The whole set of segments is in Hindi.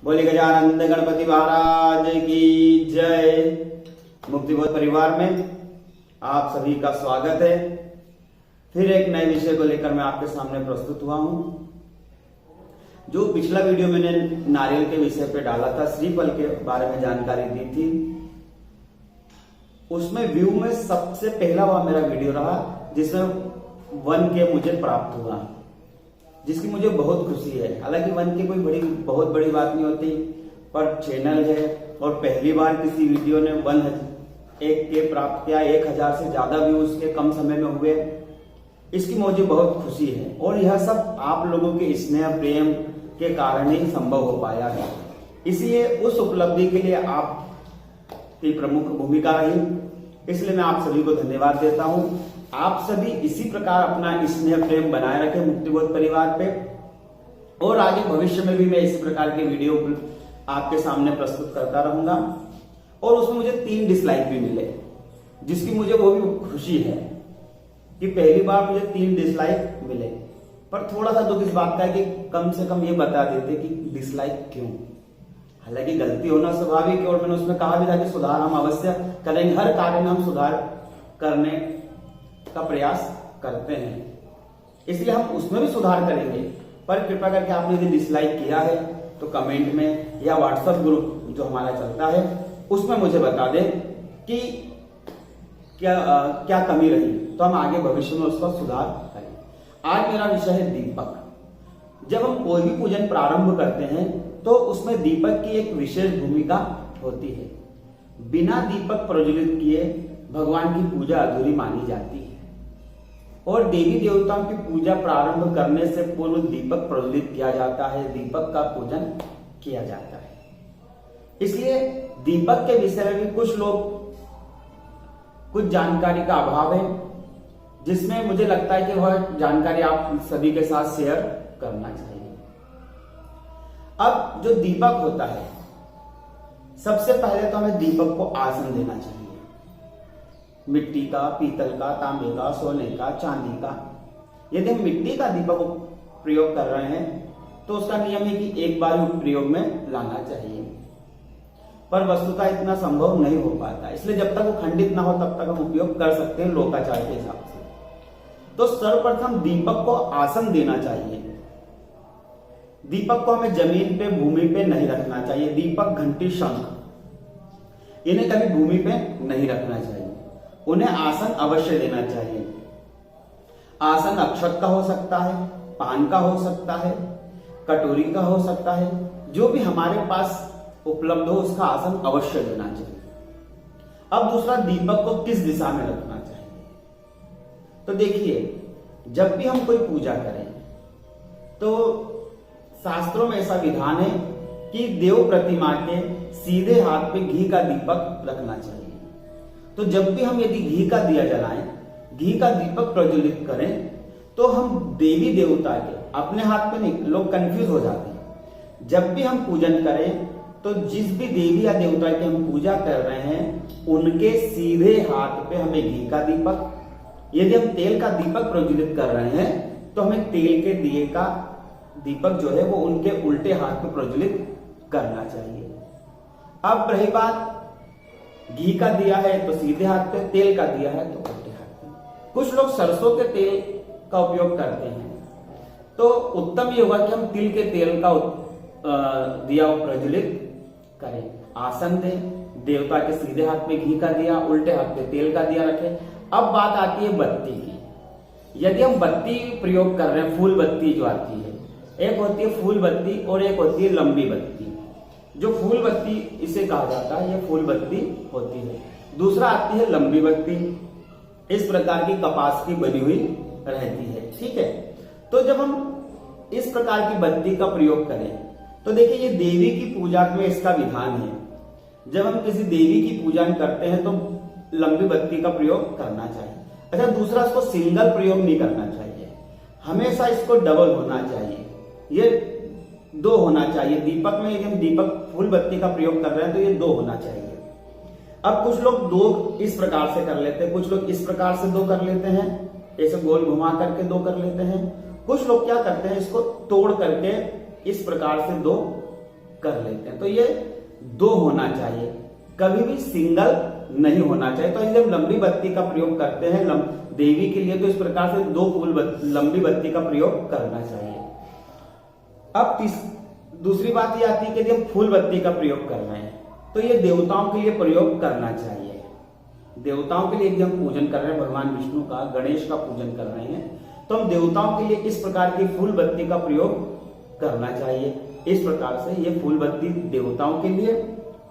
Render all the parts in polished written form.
बोले गजानंद गणपति महाराज की जय। मुक्तिबोध परिवार में आप सभी का स्वागत है। फिर एक नए विषय को लेकर मैं आपके सामने प्रस्तुत हुआ हूं। जो पिछला वीडियो मैंने नारियल के विषय पे डाला था, श्रीफल के बारे में जानकारी दी थी, उसमें व्यू में सबसे पहला वह मेरा वीडियो रहा जिसमें 1K मुझे प्राप्त हुआ, जिसकी मुझे बहुत खुशी है। हालांकि 1K कोई बहुत बड़ी बात नहीं होती, पर चैनल है और पहली बार किसी वीडियो ने 1K प्राप्त किया, 1000 से ज्यादा व्यूज के कम समय में हुए, इसकी मुझे बहुत खुशी है। और यह सब आप लोगों के स्नेह प्रेम के कारण ही संभव हो पाया है। इसलिए उस उपलब्धि के लिए आपकी प्रमुख भूमिका रही, इसलिए मैं आप सभी को धन्यवाद देता हूं। आप सभी इसी प्रकार अपना स्नेह प्रेम बनाए रखें मुक्तिबोध परिवार पे, और आगे भविष्य में भी मैं इसी प्रकार के वीडियो आपके सामने प्रस्तुत करता रहूंगा। और उसमें मुझे 3 डिसलाइक भी मिले, जिसकी मुझे वो भी खुशी है कि पहली बार मुझे 3 डिसलाइक मिले। पर थोड़ा सा दुख इस बात का है कि कम से कम ये बता देते कि डिसलाइक क्यों। हालांकि गलती होना स्वाभाविक है, और मैंने उसमें कहा भी था कि सुधार हम अवश्य करेंगे, हर कार्य में हम सुधार करने का प्रयास करते हैं, इसलिए हम उसमें भी सुधार करेंगे। पर कृपया करके आपने यदि डिसलाइक किया है तो कमेंट में या व्हाट्सएप ग्रुप जो हमारा चलता है उसमें मुझे बता दें कि क्या कमी रही, तो हम आगे भविष्य में उसका सुधार करें। आज मेरा विषय है दीपक। जब हम कोई भी पूजन प्रारंभ करते हैं तो उसमें दीपक की एक विशेष भूमिका होती है। बिना दीपक प्रज्वलित किए भगवान की पूजा अधूरी मानी जाती है, और देवी देवताओं की पूजा प्रारंभ करने से पूर्व दीपक प्रज्वलित किया जाता है, दीपक का पूजन किया जाता है। इसलिए दीपक के विषय में भी कुछ जानकारी का अभाव है, जिसमें मुझे लगता है कि वह जानकारी आप सभी के साथ शेयर करना चाहिए। अब जो दीपक होता है, सबसे पहले तो हमें दीपक को आसन देना चाहिए। मिट्टी का, पीतल का, तांबे का, सोने का, चांदी का। यदि हम मिट्टी का दीपक प्रयोग कर रहे हैं तो उसका नियम है कि एक बार प्रयोग में लाना चाहिए, पर वस्तुतः इतना संभव नहीं हो पाता। इसलिए जब तक वो खंडित ना हो तब तक हम उपयोग कर सकते हैं लोकाचार के हिसाब से। तो सर्वप्रथम दीपक को आसन देना चाहिए। दीपक को हमें जमीन पे, भूमि पे नहीं रखना चाहिए। दीपक, घंटी, शंख, इन्हें कभी भूमि पे नहीं रखना चाहिए, उन्हें आसन अवश्य देना चाहिए। आसन अक्षत का हो सकता है, पान का हो सकता है, कटोरी का हो सकता है, जो भी हमारे पास उपलब्ध हो उसका आसन अवश्य देना चाहिए। अब दूसरा, दीपक को किस दिशा में रखना चाहिए। तो देखिए, जब भी हम कोई पूजा करें तो शास्त्रों में ऐसा विधान है कि देव प्रतिमा के सीधे हाथ पे घी का दीपक रखना चाहिए। तो जब भी हम यदि घी का दिया जलाएं, घी का दीपक प्रज्वलित करें, तो हम देवी देवता के अपने हाथ में नहीं, लोग कंफ्यूज हो जाते हैं। जब भी हम पूजन करें तो जिस भी देवी या देवता की हम पूजा कर रहे हैं उनके सीधे हाथ पे हमें घी का दीपक, यदि हम तेल का दीपक प्रज्वलित कर रहे हैं तो हमें तेल के दिए का दीपक जो है वो उनके उल्टे हाथ पे प्रज्वलित करना चाहिए। अब रही बात, घी का दिया है तो सीधे हाथ पे, तेल का दिया है तो उल्टे हाथ पे। कुछ लोग सरसों के तेल का उपयोग करते हैं, तो उत्तम ये होगा कि हम तिल के तेल का दिया प्रज्वलित करें, आसन दें, देवता के सीधे हाथ में घी का दिया, उल्टे हाथ पे तेल का दिया रखें। अब बात आती है बत्ती की। यदि हम बत्ती प्रयोग कर रहे हैं, फूल बत्ती जो आती है, एक होती है फूल बत्ती और एक होती है लंबी बत्ती। जो फूल बत्ती इसे कहा जाता है, ये फूल बत्ती होती है। दूसरा आती है लंबी बत्ती, इस प्रकार की कपास की बनी हुई रहती है, ठीक है। तो जब हम इस प्रकार की बत्ती का प्रयोग करें तो देखिए, ये देवी की पूजा में इसका विधान है। जब हम किसी देवी की पूजा करते हैं तो लंबी बत्ती का प्रयोग करना चाहिए। अच्छा, दूसरा, इसको सिंगल प्रयोग नहीं करना चाहिए, हमेशा इसको डबल होना चाहिए, ये 2 होना चाहिए। दीपक में यदि हम दीपक फूल बत्ती का प्रयोग कर रहे हैं तो ये 2 होना चाहिए। अब कुछ लोग 2 इस प्रकार से कर लेते हैं, कुछ लोग इस प्रकार से 2 कर लेते हैं, ऐसे गोल घुमा करके 2 कर लेते हैं। कुछ लोग क्या करते हैं, इसको तोड़ करके इस प्रकार से 2 कर लेते हैं। तो ये 2 होना चाहिए, कभी भी सिंगल नहीं होना चाहिए। तो जब लंबी बत्ती का प्रयोग करते हैं देवी के लिए, तो इस प्रकार से 2 लंबी बत्ती का प्रयोग करना चाहिए। अब दूसरी बात ये आती है कि जब फूल बत्ती का प्रयोग कर रहे हैं तो ये देवताओं के लिए प्रयोग करना चाहिए। देवताओं के लिए हम पूजन कर रहे हैं, भगवान विष्णु का, गणेश का पूजन कर रहे हैं, तो हम देवताओं के लिए इस प्रकार की फूल बत्ती का प्रयोग करना चाहिए। इस प्रकार से ये फूल बत्ती देवताओं के लिए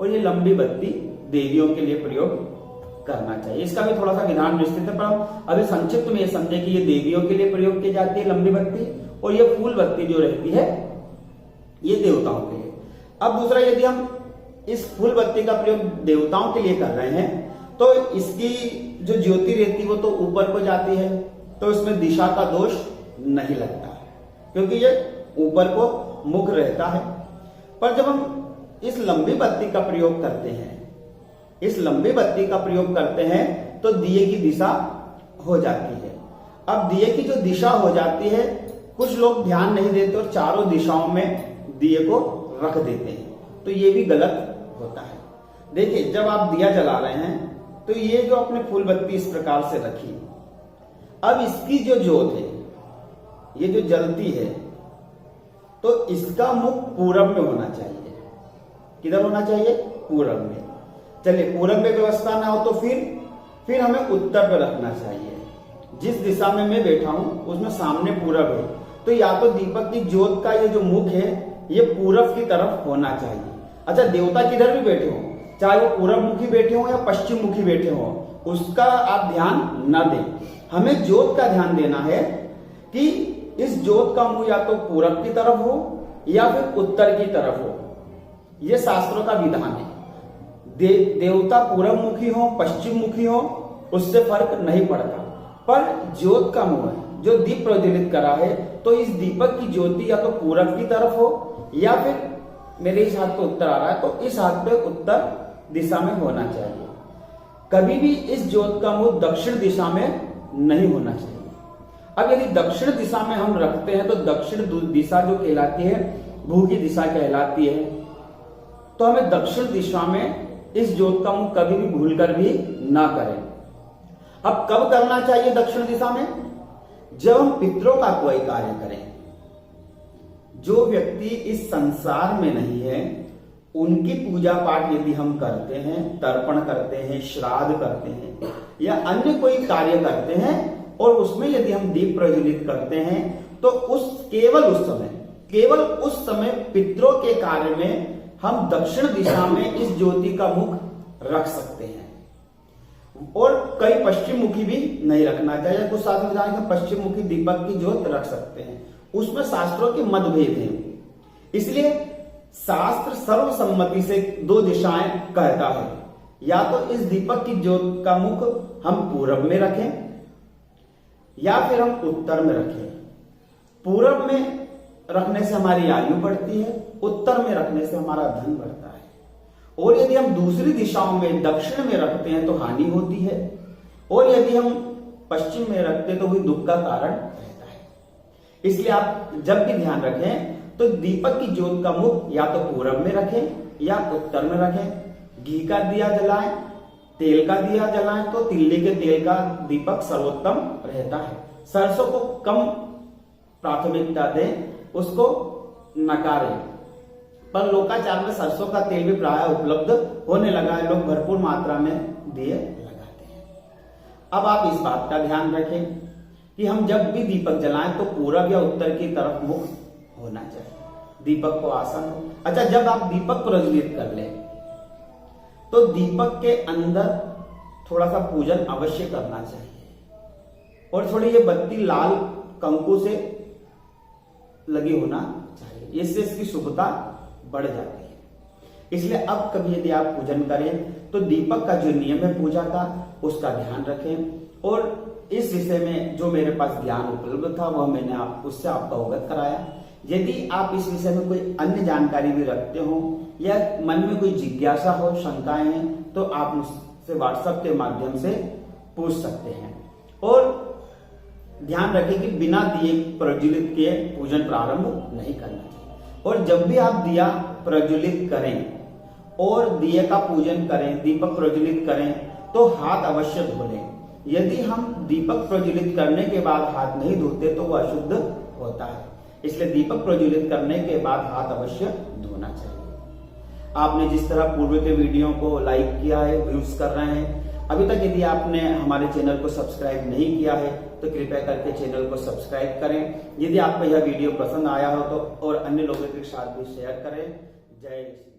और ये लंबी बत्ती देवियों के लिए प्रयोग करना चाहिए। इसका भी थोड़ा सा विधान विस्तृत है, पर हम अभी संक्षिप्त में ये समझे कि ये देवियों के लिए प्रयोग की जाती है लंबी बत्ती, और ये फूल बत्ती जो रहती है ये देवताओं के लिए। अब दूसरा, यदि हम इस फूल बत्ती का प्रयोग देवताओं के लिए कर रहे हैं तो इसकी जो ज्योति रहती है वो तो ऊपर को जाती है, तो इसमें दिशा का दोष नहीं लगता क्योंकि ये ऊपर को मुख रहता है। पर जब हम इस लंबी बत्ती का प्रयोग करते हैं, इस लंबी बत्ती का प्रयोग करते हैं तो दिए की दिशा हो जाती है। अब दिए की जो दिशा हो जाती है, कुछ लोग ध्यान नहीं देते और चारों दिशाओं में दिए को रख देते हैं, तो ये भी गलत होता है। देखिए, जब आप दिया जला रहे हैं तो ये जो अपने फूल बत्ती इस प्रकार से रखी, अब इसकी जो ज्योत है, ये जो जलती है, तो इसका मुख पूरब में होना चाहिए। किधर होना चाहिए? पूरब में। चलिए, पूरब में व्यवस्था ना हो तो फिर हमें उत्तर पे रखना चाहिए। जिस दिशा में मैं बैठा हूं उसमें सामने पूरब है, तो या तो दीपक की ज्योत का ये जो मुख है ये पूरब की तरफ होना चाहिए। अच्छा, देवता किधर भी बैठे हो, चाहे वो पूरब मुखी बैठे हो या पश्चिम मुखी बैठे हो, उसका आप ध्यान न दें। हमें ज्योत का ध्यान देना है कि इस ज्योत का मुंह या तो पूरब की तरफ हो या फिर उत्तर की तरफ हो। यह शास्त्रों का विधान है। देवता पूरब मुखी हो, पश्चिम मुखी हो, उससे फर्क नहीं पड़ता, पर ज्योत का मुंह है जो दीप प्रज्वलित करा है, तो इस दीपक की ज्योति या तो पूरब की तरफ हो या फिर मेरे इस हाथ पे उत्तर आ रहा है तो इस हाथ पे उत्तर दिशा में होना चाहिए। कभी भी इस ज्योत का मुंह दक्षिण दिशा में नहीं होना चाहिए। अब यदि दक्षिण दिशा में हम रखते हैं तो दक्षिण दिशा जो कहलाती है भू की दिशा कहलाती है, तो हमें दक्षिण दिशा में इस ज्योत का मुंह कभी भी भूलकर भी ना करें। अब कब करना चाहिए दक्षिण दिशा में? जब हम पितरों का कोई कार्य करें। जो व्यक्ति इस संसार में नहीं है उनकी पूजा पाठ यदि हम करते हैं, तर्पण करते हैं, श्राद्ध करते हैं या अन्य कोई कार्य करते हैं और उसमें यदि हम दीप प्रज्वलित करते हैं, तो केवल उस समय पितरों के कार्य में हम दक्षिण दिशा में इस ज्योति का मुख रख सकते हैं। और कई पश्चिम मुखी भी नहीं रखना चाहिए। कुछ शास्त्र विधान में पश्चिम मुखी दीपक की ज्योत रख सकते हैं, उसमें शास्त्रों के मतभेद हैं। इसलिए शास्त्र सर्वसम्मति से 2 दिशाएं कहता है, या तो इस दीपक की ज्योत का मुख हम पूरब में रखें या फिर हम उत्तर में रखें। पूरब में रखने से हमारी आयु बढ़ती है, उत्तर में रखने से हमारा धन बढ़ता है। और यदि हम दूसरी दिशाओं में दक्षिण में रखते हैं तो हानि होती है, और यदि हम पश्चिम में रखते हैं तो भी दुख का कारण रहता है। इसलिए आप जब भी ध्यान रखें तो दीपक की ज्योत का मुख या तो पूरब में रखें या उत्तर में रखें। घी का दिया जलाएं, तेल का दिया जलाएं तो तिल्ली के तेल का दीपक सर्वोत्तम रहता है। सरसों को कम प्राथमिकता दें, उसको नकारें। पर लोकाचार में सरसों का तेल भी प्राय उपलब्ध होने लगा है, लोग भरपूर मात्रा में दिए लगाते हैं। अब आप इस बात का ध्यान रखें कि हम जब भी दीपक जलाएं तो पूरब या उत्तर की तरफ मुख होना चाहिए, दीपक को आसन हो। अच्छा, जब आप दीपक प्रज्वलित कर लें तो दीपक के अंदर थोड़ा सा पूजन अवश्य करना चाहिए, और थोड़ी ये बत्ती लाल कंकु से लगी होना चाहिए, इससे इसकी शुभता बढ़ जाती है। इसलिए अब कभी यदि आप पूजन करें तो दीपक का जो नियम है पूजा का उसका ध्यान रखें। और इस विषय में जो मेरे पास ज्ञान उपलब्ध था वह मैंने उससे आपको अवगत कराया। यदि आप इस विषय में कोई अन्य जानकारी भी रखते हो या मन में कोई जिज्ञासा हो, शंकाएं हैं, तो आप मुझसे व्हाट्सएप के माध्यम से पूछ सकते हैं। और ध्यान रखें कि बिना दिए प्रज्वलित किए पूजन प्रारंभ नहीं करना चाहिए। और जब भी आप दिया प्रज्वलित करें और दिए का पूजन करें, दीपक प्रज्वलित करें तो हाथ अवश्य धो लें। यदि हम दीपक प्रज्वलित करने के बाद हाथ नहीं धोते तो वह अशुद्ध होता है, इसलिए दीपक प्रज्वलित करने के बाद हाथ अवश्य धोना चाहिए। आपने जिस तरह पूर्व के वीडियो को लाइक किया है, व्यूज कर रहे हैं, अभी तक यदि आपने हमारे चैनल को सब्सक्राइब नहीं किया है तो कृपया करके चैनल को सब्सक्राइब करें। यदि आपको यह वीडियो पसंद आया हो तो और अन्य लोगों के साथ भी शेयर करें। जय श्री